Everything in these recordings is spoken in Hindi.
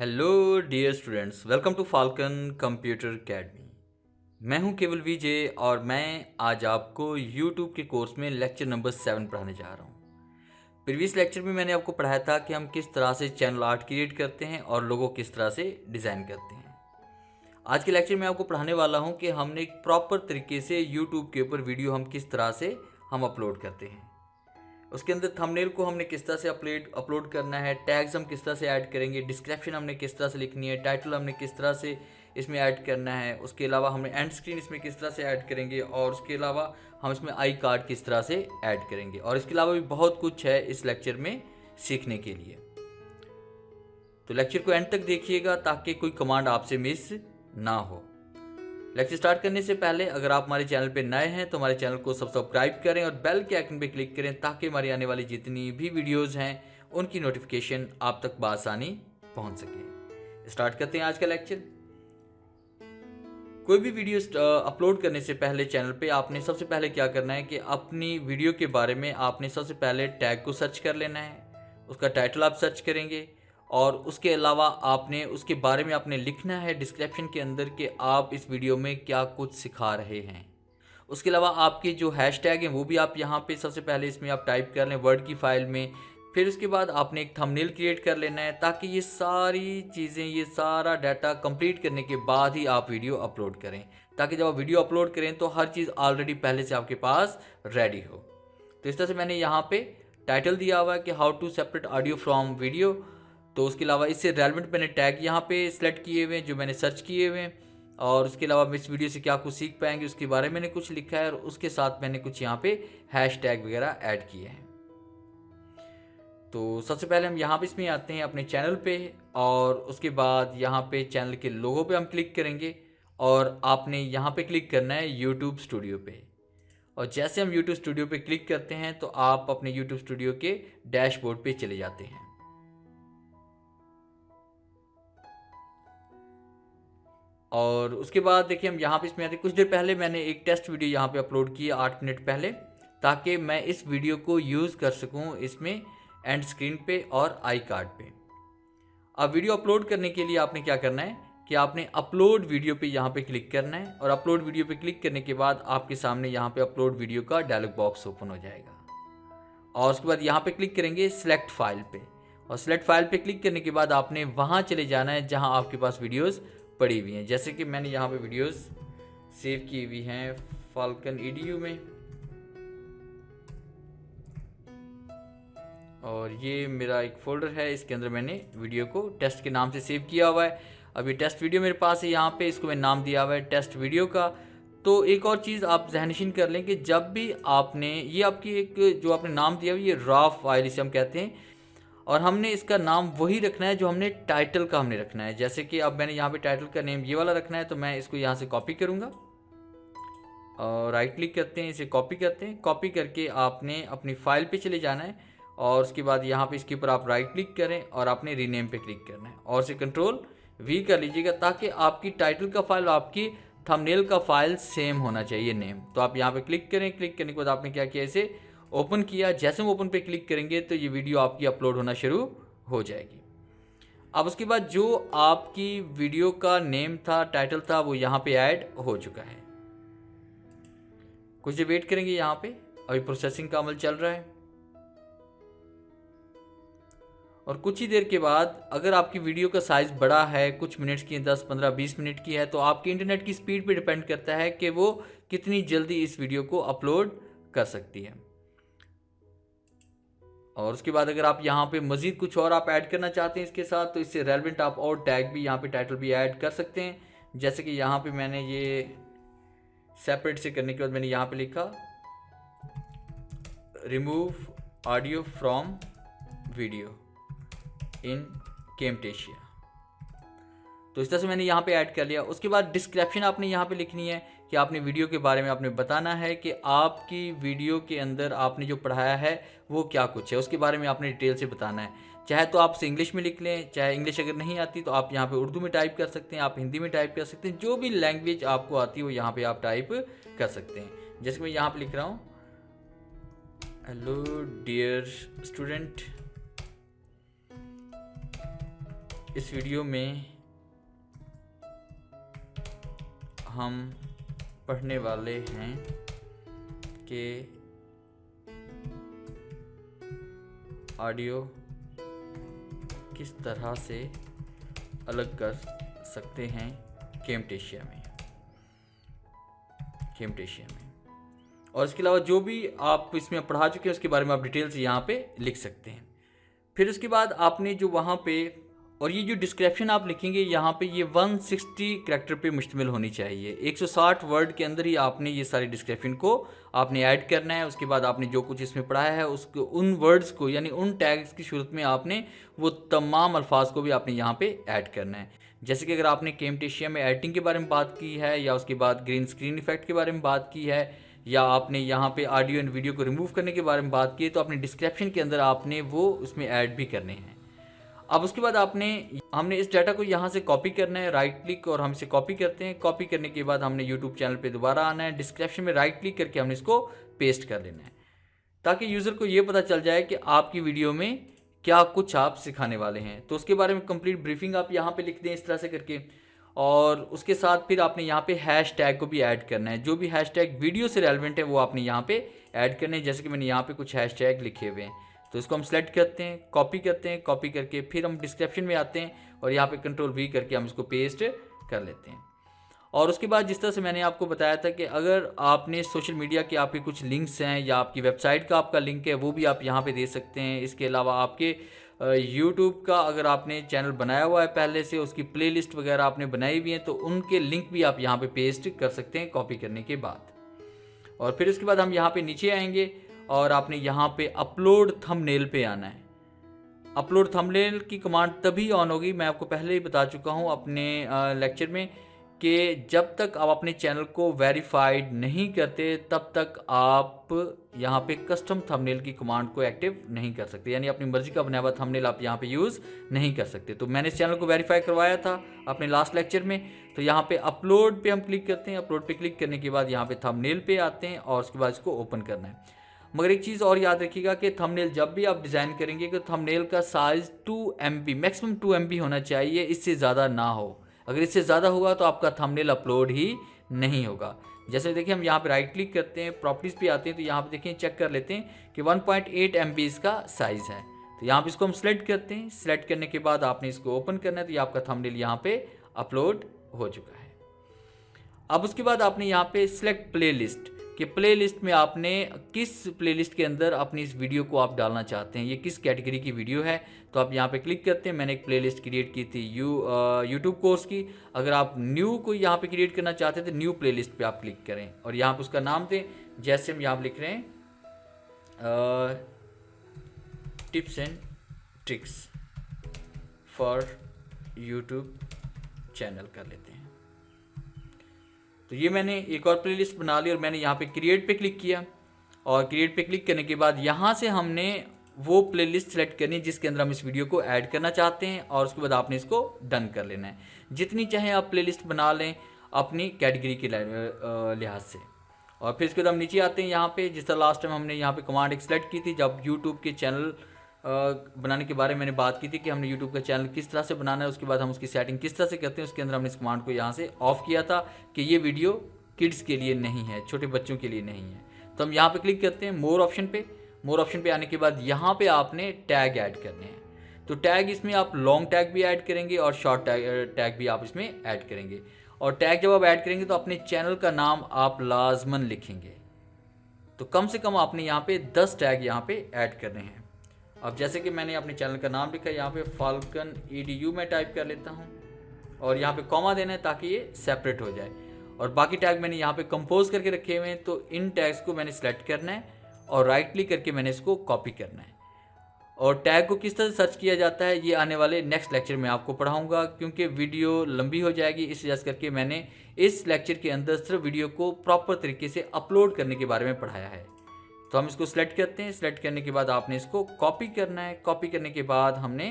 Hello dear students, welcome to Falcon computer academy. मैं हूं केवल विजय और मैं आज आपको यूट्यूब के कोर्स में लेक्चर नंबर 7 पढ़ाने जा रहा हूं। प्रीवियस लेक्चर में मैंने आपको पढ़ाया था कि हम किस तरह से चैनल आर्ट क्रिएट करते हैं और लोगो किस तरह से डिज़ाइन करते हैं। आज के लेक्चर में आपको पढ़ाने वाला हूं कि हमने एक प्रॉपर तरीके से यूट्यूब के ऊपर वीडियो हम किस तरह से हम अपलोड करते हैं। उसके अंदर थंबनेल को हमने किस तरह से अपलोड करना है, टैग्स हम किस तरह से ऐड करेंगे, डिस्क्रिप्शन हमने किस तरह से लिखनी है, टाइटल हमने किस तरह से इसमें ऐड करना है, उसके अलावा हमने एंड स्क्रीन इसमें किस तरह से ऐड करेंगे और उसके अलावा हम इसमें आई कार्ड किस तरह से ऐड करेंगे और इसके अलावा भी बहुत कुछ है इस लेक्चर में सीखने के लिए। तो लेक्चर को एंड तक देखिएगा ताकि कोई कमांड आपसे मिस ना हो। लेक्चर स्टार्ट करने से पहले अगर आप हमारे चैनल पे नए हैं तो हमारे चैनल को सब्सक्राइब करें और बेल के आइकन पे क्लिक करें ताकि हमारी आने वाली जितनी भी वीडियोस हैं उनकी नोटिफिकेशन आप तक बआसानी पहुंच सके। स्टार्ट करते हैं आज का लेक्चर। कोई भी वीडियो अपलोड करने से पहले चैनल पे आपने सबसे पहले क्या करना है कि अपनी वीडियो के बारे में आपने सबसे पहले टैग को सर्च कर लेना है, उसका टाइटल आप सर्च करेंगे और उसके अलावा आपने उसके बारे में आपने लिखना है डिस्क्रिप्शन के अंदर कि आप इस वीडियो में क्या कुछ सिखा रहे हैं। उसके अलावा आपके जो हैशटैग हैं वो भी आप यहाँ पे सबसे पहले इसमें आप टाइप कर लें वर्ड की फाइल में। फिर उसके बाद आपने एक थंबनेल क्रिएट कर लेना है ताकि ये सारी चीज़ें, ये सारा डाटा कंप्लीट करने के बाद ही आप वीडियो अपलोड करें, ताकि जब आप वीडियो अपलोड करें तो हर चीज़ ऑलरेडी पहले से आपके पास रेडी हो। तो इस तरह से मैंने यहाँ पे टाइटल दिया हुआ है कि how to separate audio from video. तो उसके अलावा इससे रेलेवेंट मैंने टैग यहाँ पे सिलेक्ट किए हुए हैं जो मैंने सर्च किए हुए हैं और उसके अलावा हम इस वीडियो से क्या कुछ सीख पाएंगे उसके बारे में मैंने कुछ लिखा है और उसके साथ मैंने कुछ यहाँ पे हैश टैग वगैरह ऐड किए हैं। तो सबसे पहले हम यहाँ पे इसमें आते हैं अपने चैनल पे और उसके बाद यहाँ पे चैनल के लोगो पे हम क्लिक करेंगे और आपने यहाँ पे क्लिक करना है यूट्यूब स्टूडियो पे। और जैसे हम यूट्यूब स्टूडियो पे क्लिक करते हैं तो आप अपने यूट्यूब स्टूडियो के डैशबोर्ड पे चले जाते हैं। और उसके बाद देखिए हम यहाँ पे इसमें आते, कुछ देर पहले मैंने एक टेस्ट वीडियो यहाँ पे अपलोड किया 8 मिनट पहले, ताकि मैं इस वीडियो को यूज़ कर सकूँ इसमें एंड स्क्रीन पे और आई कार्ड पे। अब वीडियो अपलोड करने के लिए आपने क्या करना है कि आपने अपलोड वीडियो पे यहाँ पे क्लिक करना है और अपलोड वीडियो पे क्लिक करने के बाद आपके सामने यहाँ पे अपलोड वीडियो का डायलॉग बॉक्स ओपन हो जाएगा और उसके बाद यहाँ पे क्लिक करेंगे सिलेक्ट फाइल पे और सिलेक्ट फाइल पे क्लिक करने के बाद आपने वहाँ चले जाना है जहाँ आपके पास वीडियोज़ पड़ी हुई हैं। जैसे कि मैंने यहाँ पे वीडियोस सेव की हुई हैं फाल्कन EDU में और ये मेरा एक फोल्डर है, इसके अंदर मैंने वीडियो को टेस्ट के नाम से सेव किया हुआ है। अब ये टेस्ट वीडियो मेरे पास है यहाँ पे, इसको मैंने नाम दिया हुआ है टेस्ट वीडियो का। तो एक और चीज़ आप ज़हनशीन कर लें कि जब भी आपने ये आपकी एक जो आपने नाम दिया हुआ ये रॉ फाइल इसे हम कहते हैं और हमने इसका नाम वही रखना है जो हमने टाइटल का हमने रखना है। जैसे कि अब मैंने यहाँ पे टाइटल का नेम ये वाला रखना है तो मैं इसको यहाँ से कॉपी करूँगा और राइट क्लिक करते हैं, इसे कॉपी करते हैं। कॉपी करके आपने अपनी फाइल पे चले जाना है और उसके बाद यहाँ पे इसके ऊपर आप राइट क्लिक करें और आपने रीनेम पे क्लिक करना है और इसे Ctrl+V कर लीजिएगा ताकि आपकी टाइटल का फाइल और आपकी थंबनेल का फाइल सेम होना चाहिए नेम। तो आप यहाँ पे क्लिक करें, क्लिक करने के बाद आपने क्या किया, इसे ओपन किया। जैसे हम ओपन पे क्लिक करेंगे तो ये वीडियो आपकी अपलोड होना शुरू हो जाएगी। अब उसके बाद जो आपकी वीडियो का नेम था, टाइटल था, वो यहाँ पे ऐड हो चुका है। कुछ देर वेट करेंगे, यहाँ पे अभी प्रोसेसिंग का अमल चल रहा है और कुछ ही देर के बाद अगर आपकी वीडियो का साइज़ बड़ा है, कुछ मिनट्स की, 10, 15, 20 मिनट की है, तो आपके इंटरनेट की स्पीड पे डिपेंड करता है कि वो कितनी जल्दी इस वीडियो को अपलोड कर सकती है। और उसके बाद अगर आप यहाँ पे मज़ीद कुछ और आप ऐड करना चाहते हैं इसके साथ तो इससे रेलेवेंट आप और टैग भी यहाँ पे टाइटल भी ऐड कर सकते हैं। जैसे कि यहाँ पे मैंने ये सेपरेट से करने के बाद मैंने यहाँ पे लिखा remove audio from video in Camtasia। तो इस तरह से मैंने यहाँ पे ऐड कर लिया। उसके बाद डिस्क्रिप्शन आपने यहाँ पे लिखनी है कि आपने वीडियो के बारे में आपने बताना है कि आपकी वीडियो के अंदर आपने जो पढ़ाया है वो क्या कुछ है, उसके बारे में आपने डिटेल से बताना है। चाहे तो आप इंग्लिश में लिख लें, चाहे इंग्लिश अगर नहीं आती तो आप यहाँ पे उर्दू में टाइप कर सकते हैं, आप हिंदी में टाइप कर सकते हैं, जो भी लैंग्वेज आपको आती है वो यहाँ पे आप टाइप कर सकते हैं। जैसे मैं यहाँ पे लिख रहा हूँ, हेलो डियर स्टूडेंट, इस वीडियो में हम पढ़ने वाले हैं कि ऑडियो किस तरह से अलग कर सकते हैं कैमटेशिया में। और इसके अलावा जो भी आप इसमें पढ़ा चुके हैं उसके बारे में आप डिटेल से यहाँ पे लिख सकते हैं। फिर उसके बाद आपने जो वहाँ पे और ये जो डिस्क्रिप्शन आप लिखेंगे यहाँ पे ये 160 करैक्टर पे मुश्तमिल होनी चाहिए। 160 वर्ड के अंदर ही आपने ये सारी डिस्क्रिप्शन को आपने ऐड करना है। उसके बाद आपने जो कुछ इसमें पढ़ाया है उसको उन वर्ड्स को यानी उन टैग्स की सूरत में आपने वो तमाम अल्फाज को भी आपने यहाँ पे ऐड करना है। जैसे कि अगर आपने कैमटेशिया में एडिटिंग के बारे में बात की है या उसके बाद ग्रीन स्क्रीन इफेक्ट के बारे में बात की है या आपने यहाँ पे ऑडियो एंड वीडियो को रिमूव करने के बारे में बात की है तो अपने डिस्क्रिप्शन के अंदर आपने वो उसमें ऐड भी करने हैं। अब उसके बाद हमने इस डाटा को यहाँ से कॉपी करना है, राइट क्लिक और हम इसे कॉपी करते हैं। कॉपी करने के बाद हमने यूट्यूब चैनल पे दोबारा आना है, डिस्क्रिप्शन में राइट क्लिक करके हमने इसको पेस्ट कर लेना है ताकि यूज़र को ये पता चल जाए कि आपकी वीडियो में क्या कुछ आप सिखाने वाले हैं। तो उसके बारे में कंप्लीट ब्रीफिंग आप यहाँ पे लिख दें इस तरह से करके। और उसके साथ फिर आपने यहाँ पे हैश टैग को भी ऐड करना है। जो भी हैश टैग वीडियो से रेलिवेंट है वो आपने यहाँ पे ऐड करने हैं। जैसे कि मैंने यहाँ पे कुछ हैश टैग लिखे हुए हैं तो इसको हम सेलेक्ट करते हैं, कॉपी करते हैं। कॉपी करके फिर हम डिस्क्रिप्शन में आते हैं और यहाँ पे कंट्रोल-V करके हम इसको पेस्ट कर लेते हैं। और उसके बाद जिस तरह से मैंने आपको बताया था कि अगर आपने सोशल मीडिया के आपके कुछ लिंक्स हैं या आपकी वेबसाइट का आपका लिंक है वो भी आप यहाँ पे दे सकते हैं। इसके अलावा आपके यूट्यूब का अगर आपने चैनल बनाया हुआ है पहले से, उसकी प्लेलिस्ट वगैरह आपने बनाई हुई हैं तो उनके लिंक भी आप यहाँ पे पेस्ट कर सकते हैं कॉपी करने के बाद। और फिर उसके बाद हम यहाँ पे नीचे आएंगे और आपने यहाँ पे अपलोड थंबनेल पे आना है। अपलोड थंबनेल की कमांड तभी ऑन होगी, मैं आपको पहले ही बता चुका हूँ अपने लेक्चर में, कि जब तक आप अपने चैनल को वेरीफाइड नहीं करते तब तक आप यहाँ पे कस्टम थंबनेल की कमांड को एक्टिव नहीं कर सकते। यानी अपनी मर्जी का बनाया हुआ थंबनेल आप यहाँ पे यूज़ नहीं कर सकते। तो मैंने इस चैनल को वेरीफाई करवाया था अपने लास्ट लेक्चर में। तो यहाँ पे अपलोड पे हम क्लिक करते हैं। अपलोड पे क्लिक करने के बाद यहाँ पे थंबनेल पे आते हैं और उसके बाद इसको ओपन करना है। मगर एक चीज़ और याद रखिएगा कि थंबनेल जब भी आप डिज़ाइन करेंगे कि थंबनेल का साइज़ 2 MB मैक्सिमम 2 MB होना चाहिए, इससे ज़्यादा ना हो। अगर इससे ज़्यादा होगा तो आपका थंबनेल अपलोड ही नहीं होगा। जैसे देखिए हम यहाँ पे राइट क्लिक करते हैं, प्रॉपर्टीज़ पे आते हैं तो यहाँ पे देखिए चेक कर लेते हैं कि 1.8 MB इसका साइज़ है। तो यहाँ पे इसको हम सिलेक्ट करते हैं। सिलेक्ट करने के बाद आपने इसको ओपन करना है तो ये आपका थंबनेल यहाँ पे अपलोड हो चुका है। अब उसके बाद आपने यहाँ पे सिलेक्ट प्लेलिस्ट कि प्लेलिस्ट में आपने किस प्लेलिस्ट के अंदर अपनी इस वीडियो को आप डालना चाहते हैं, ये किस कैटेगरी की वीडियो है। तो आप यहाँ पे क्लिक करते हैं। मैंने एक प्लेलिस्ट क्रिएट की थी यूट्यूब कोर्स की। अगर आप न्यू कोई यहाँ पे क्रिएट करना चाहते हैं तो न्यू प्लेलिस्ट पे आप क्लिक करें और यहाँ पे उसका नाम दें। जैसे हम यहाँ पे लिख रहे हैं tips and tricks for YouTube channel कर लेते हैं। तो ये मैंने एक और प्लेलिस्ट बना ली और मैंने यहाँ पे क्रिएट पे क्लिक किया। और क्रिएट पे क्लिक करने के बाद यहाँ से हमने वो प्लेलिस्ट सेलेक्ट करनी है जिसके अंदर हम इस वीडियो को ऐड करना चाहते हैं और उसके बाद आपने इसको डन कर लेना है। जितनी चाहे आप प्लेलिस्ट बना लें अपनी कैटेगरी के लिहाज से। और फिर इसके बाद हम नीचे आते हैं यहाँ पे, जिस तरह लास्ट टाइम हमने यहाँ पे कमांड एक सेलेक्ट की थी जब यूट्यूब के चैनल बनाने के बारे में मैंने बात की थी कि हमने यूट्यूब का चैनल किस तरह से बनाना है, उसके बाद हम उसकी सेटिंग किस तरह से करते हैं। उसके अंदर हमने इस कमांड को यहाँ से ऑफ किया था कि ये वीडियो किड्स के लिए नहीं है, छोटे बच्चों के लिए नहीं है। तो हम यहाँ पे क्लिक करते हैं मोर ऑप्शन पे। मोर ऑप्शन पे आने के बाद यहाँ पे आपने टैग ऐड करने हैं। तो टैग इसमें आप लॉन्ग टैग भी ऐड करेंगे और शॉर्ट टैग भी आप इसमें ऐड करेंगे। और टैग जब आप ऐड करेंगे तो अपने चैनल का नाम आप लाजमन लिखेंगे। तो कम से कम आपने यहाँ पे 10 टैग यहाँ पे ऐड करने हैं। अब जैसे कि मैंने अपने चैनल का नाम लिखा है, यहाँ पे फाल्कन EDU में टाइप कर लेता हूँ और यहाँ पे कॉमा देना है ताकि ये सेपरेट हो जाए। और बाकी टैग मैंने यहाँ पे कंपोज करके रखे हुए हैं। तो इन टैग्स को मैंने सेलेक्ट करना है और राइट क्लिक करके मैंने इसको कॉपी करना है। और टैग को किस तरह से सर्च किया जाता है ये आने वाले नेक्स्ट लेक्चर में आपको पढ़ाऊँगा, क्योंकि वीडियो लंबी हो जाएगी। इस वजह से करके मैंने इस लेक्चर के अंदर सिर्फ वीडियो को प्रॉपर तरीके से अपलोड करने के बारे में पढ़ाया है। तो हम इसको सिलेक्ट करते हैं। सिलेक्ट करने के बाद आपने इसको कॉपी करना है। कॉपी करने के बाद हमने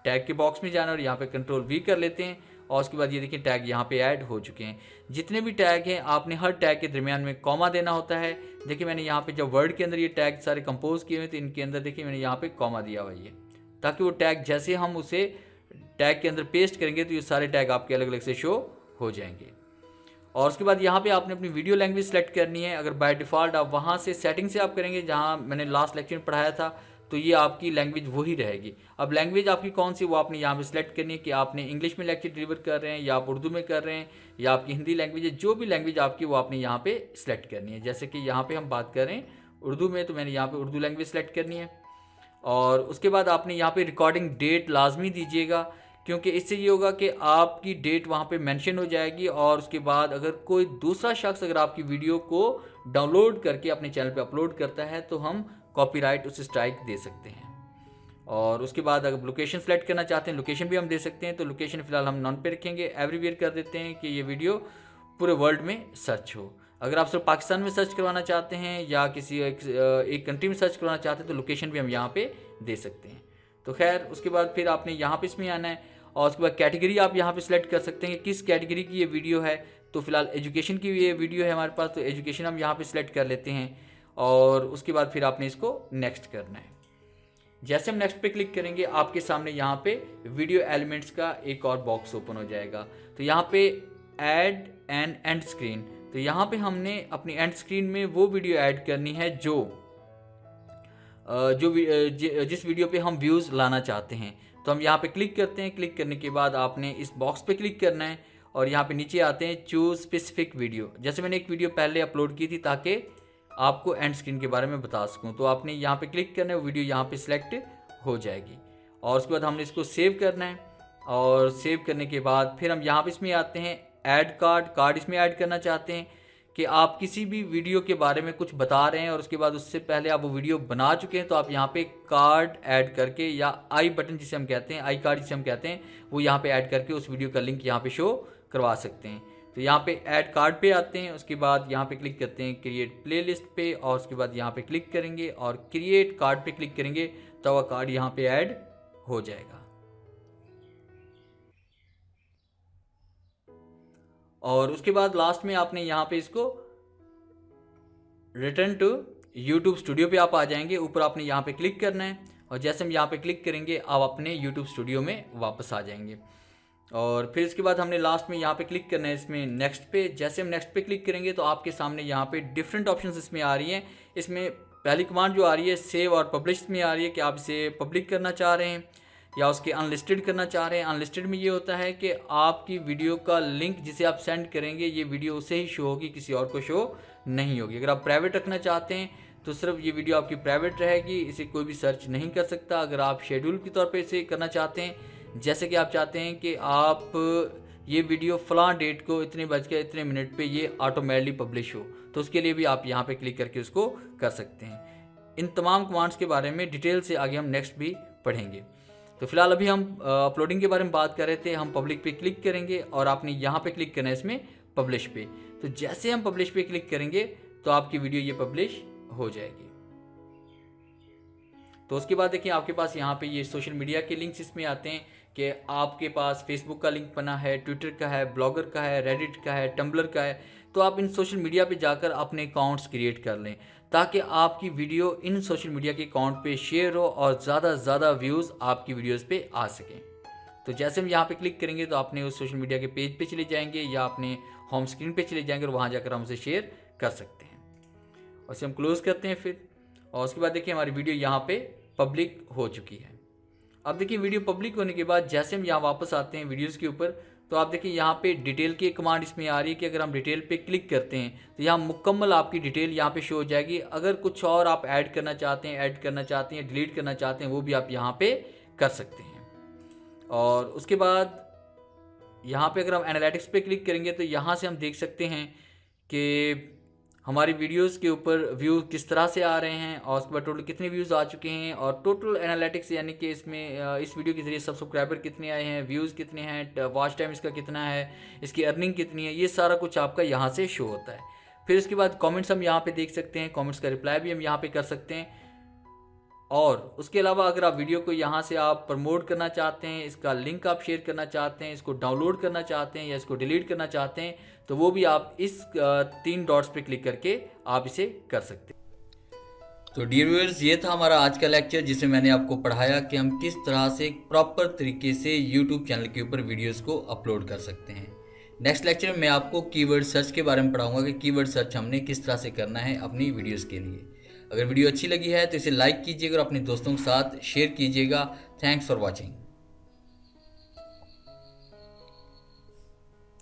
टैग के बॉक्स में जाना और यहाँ पे कंट्रोल-V कर लेते हैं। और उसके बाद ये देखिए टैग यहाँ पे ऐड हो चुके हैं। जितने भी टैग हैं आपने हर टैग के दरमियान में कॉमा देना होता है। देखिए मैंने यहाँ पे जब वर्ड के अंदर ये टैग सारे कंपोज किए हुए तो इनके अंदर देखिए मैंने यहाँ पे कॉमा दिया हुआ है। ताकि वो टैग जैसे हम उसे टैग के अंदर पेस्ट करेंगे तो ये सारे टैग आपके अलग अलग से शो हो जाएंगे। और उसके बाद यहाँ पे आपने अपनी वीडियो लैंग्वेज सेलेक्ट करनी है। अगर बाय डिफ़ॉल्ट आप वहाँ से सेटिंग से आप करेंगे जहाँ मैंने लास्ट लेक्चर में पढ़ाया था, तो ये आपकी लैंग्वेज वही रहेगी। अब लैंग्वेज आपकी कौन सी वो आपने यहाँ पे सिलेक्ट करनी है कि आपने इंग्लिश में लेक्चर डिलीवर कर रहे हैं या आप उर्दू में कर रहे हैं या आपकी हिंदी लैंग्वेज है, जो भी लैंग्वेज आपकी वो आपने यहाँ पे सिलेक्ट करनी है। जैसे कि यहाँ पे हम बात कर रहे हैं उर्दू में, तो मैंने यहाँ पे उर्दू लैंग्वेज सेलेक्ट करनी है। और उसके बाद आपने यहाँ पे रिकॉर्डिंग डेट लाजमी दीजिएगा, क्योंकि इससे ये होगा कि आपकी डेट वहाँ पे मेंशन हो जाएगी। और उसके बाद अगर कोई दूसरा शख्स अगर आपकी वीडियो को डाउनलोड करके अपने चैनल पे अपलोड करता है तो हम कॉपीराइट उसे स्ट्राइक दे सकते हैं। और उसके बाद अगर लोकेशन सेलेक्ट करना चाहते हैं, लोकेशन भी हम दे सकते हैं। तो लोकेशन फ़िलहाल हम नॉन पे रखेंगे, एवरीवेयर कर देते हैं कि ये वीडियो पूरे वर्ल्ड में सर्च हो। अगर आप सिर्फ पाकिस्तान में सर्च करवाना चाहते हैं या किसी एक कंट्री में सर्च करवाना चाहते हैं तो लोकेशन भी हम यहाँ पे दे सकते हैं। तो खैर उसके बाद फिर आपने यहाँ पे इसमें आना है और उसके बाद कैटेगरी आप यहाँ पे सिलेक्ट कर सकते हैं कि किस कैटेगरी की ये वीडियो है। तो फिलहाल एजुकेशन की ये वीडियो है हमारे पास, तो एजुकेशन हम यहाँ पे सिलेक्ट कर लेते हैं। और उसके बाद फिर आपने इसको नेक्स्ट करना है। जैसे हम नेक्स्ट पे क्लिक करेंगे आपके सामने यहाँ पे वीडियो एलिमेंट्स का एक और बॉक्स ओपन हो जाएगा। तो यहाँ पे ऐड एन एंड स्क्रीन, तो यहाँ पे हमने अपनी एंड स्क्रीन में वो वीडियो ऐड करनी है जिस वीडियो पे हम व्यूज़ लाना चाहते हैं। तो हम यहाँ पे क्लिक करते हैं। क्लिक करने के बाद आपने इस बॉक्स पे क्लिक करना है और यहाँ पे नीचे आते हैं चूज स्पेसिफिक वीडियो। जैसे मैंने एक वीडियो पहले अपलोड की थी ताकि आपको एंड स्क्रीन के बारे में बता सकूँ, तो आपने यहाँ पे क्लिक करना है, वो वीडियो यहाँ पे सिलेक्ट हो जाएगी। और उसके बाद हमने इसको सेव करना है और सेव करने के बाद फिर हम यहाँ पे इसमें आते हैं ऐड कार्ड इसमें ऐड करना चाहते हैं कि आप किसी भी वीडियो के बारे में कुछ बता रहे हैं और उसके बाद उससे पहले आप वो वीडियो बना चुके हैं, तो आप यहाँ पे कार्ड ऐड करके या आई बटन जिसे हम कहते हैं, आई कार्ड जिसे हम कहते हैं, वो यहाँ पे ऐड करके उस वीडियो का लिंक यहाँ पे शो करवा सकते हैं। तो यहाँ पे ऐड कार्ड पे आते हैं, उसके बाद यहाँ पे क्लिक करते हैं क्रिएट प्लेलिस्ट पे और उसके बाद यहाँ पे क्लिक करेंगे और क्रिएट कार्ड पे क्लिक करेंगे तो वह कार्ड यहाँ पे ऐड हो जाएगा। और उसके बाद लास्ट में आपने यहाँ पे इसको रिटर्न टू यूट्यूब स्टूडियो पे आप आ जाएंगे। ऊपर आपने यहाँ पे क्लिक करना है और जैसे हम यहाँ पे क्लिक करेंगे आप अपने यूट्यूब स्टूडियो में वापस आ जाएंगे। और फिर इसके बाद हमने लास्ट में यहाँ पे क्लिक करना है इसमें नेक्स्ट पे। जैसे हम नेक्स्ट पे क्लिक करेंगे तो आपके सामने यहाँ पे डिफरेंट ऑप्शंस इसमें आ रही हैं। इसमें पहली कमांड जो आ रही है सेव और पब्लिश में आ रही है कि आप इसे पब्लिक करना चाह रहे हैं या उसके अनलिस्टेड करना चाह रहे हैं। अनलिस्टेड में ये होता है कि आपकी वीडियो का लिंक जिसे आप सेंड करेंगे ये वीडियो उसे ही शो होगी, किसी और को शो नहीं होगी। अगर आप प्राइवेट रखना चाहते हैं तो सिर्फ ये वीडियो आपकी प्राइवेट रहेगी, इसे कोई भी सर्च नहीं कर सकता। अगर आप शेड्यूल के तौर पे इसे करना चाहते हैं, जैसे कि आप चाहते हैं कि आप ये वीडियो फ़लाँ डेट को इतने बज के इतने मिनट पे ये ऑटोमेटिकली पब्लिश हो, तो उसके लिए भी आप यहाँ पे क्लिक करके उसको कर सकते हैं। इन तमाम कमांड्स के बारे में डिटेल से आगे हम नेक्स्ट भी पढ़ेंगे। तो फिलहाल अभी हम अपलोडिंग के बारे में बात कर रहे थे। हम पब्लिक पे क्लिक करेंगे और आपने यहाँ पे क्लिक करना है इसमें पब्लिश पे। तो जैसे हम पब्लिश पे क्लिक करेंगे तो आपकी वीडियो ये पब्लिश हो जाएगी। तो उसके बाद देखिए आपके पास यहाँ पे ये सोशल मीडिया के लिंक्स इसमें आते हैं कि आपके पास फेसबुक का लिंक बना है, ट्विटर का है, ब्लॉगर का है, रेडिट का है, टम्बलर का है। तो आप इन सोशल मीडिया पे जाकर अपने अकाउंट्स क्रिएट कर लें ताकि आपकी वीडियो इन सोशल मीडिया के अकाउंट पे शेयर हो और ज़्यादा से ज़्यादा व्यूज़ आपकी वीडियोस पे आ सकें। तो जैसे हम यहाँ पे क्लिक करेंगे तो आपने उस सोशल मीडिया के पेज पे चले जाएंगे या अपने होम स्क्रीन पे चले जाएंगे और वहाँ जाकर हम उसे शेयर कर सकते हैं। और इसे हम क्लोज़ करते हैं फिर। और उसके बाद देखिए हमारी वीडियो यहाँ पे पब्लिक हो चुकी है। अब देखिए वीडियो पब्लिक होने के बाद जैसे हम यहाँ वापस आते हैं वीडियोज़ के ऊपर, तो आप देखिए यहाँ पे डिटेल की एक कमांड इसमें आ रही है कि अगर हम डिटेल पे क्लिक करते हैं तो यहाँ मुकम्मल आपकी डिटेल यहाँ पे शो हो जाएगी। अगर कुछ और आप ऐड करना चाहते हैं, डिलीट करना चाहते हैं, वो भी आप यहाँ पे कर सकते हैं। और उसके बाद यहाँ पे अगर हम एनालिटिक्स पे क्लिक करेंगे तो यहाँ से हम देख सकते हैं कि हमारी वीडियोस के ऊपर व्यू किस तरह से आ रहे हैं और उसके बाद टोटल कितने व्यूज़ आ चुके हैं और टोटल एनालिटिक्स यानी कि इसमें इस वीडियो के ज़रिए सब्सक्राइबर कितने आए हैं, व्यूज़ कितने हैं, वॉच टाइम इसका कितना है, इसकी अर्निंग कितनी है, ये सारा कुछ आपका यहाँ से शो होता है। फिर उसके बाद कमेंट्स हम यहाँ पे देख सकते हैं, कमेंट्स का रिप्लाई भी हम यहाँ पे कर सकते हैं। और उसके अलावा अगर आप वीडियो को यहाँ से आप प्रमोट करना चाहते हैं, इसका लिंक आप शेयर करना चाहते हैं, इसको डाउनलोड करना चाहते हैं या इसको डिलीट करना चाहते हैं, तो वो भी आप इस 3 डॉट्स पे क्लिक करके आप इसे कर सकते हैं। तो डियर व्यूअर्स, ये था हमारा आज का लेक्चर जिसमें मैंने आपको पढ़ाया कि हम किस तरह से एक प्रॉपर तरीके से यूट्यूब चैनल के ऊपर वीडियोस को अपलोड कर सकते हैं। नेक्स्ट लेक्चर में मैं आपको कीवर्ड सर्च के बारे में पढ़ाऊंगा कि कीवर्ड सर्च हमने किस तरह से करना है अपनी वीडियोस के लिए। अगर वीडियो अच्छी लगी है तो इसे लाइक कीजिएगा और अपने दोस्तों के साथ शेयर कीजिएगा। Thanks for watching.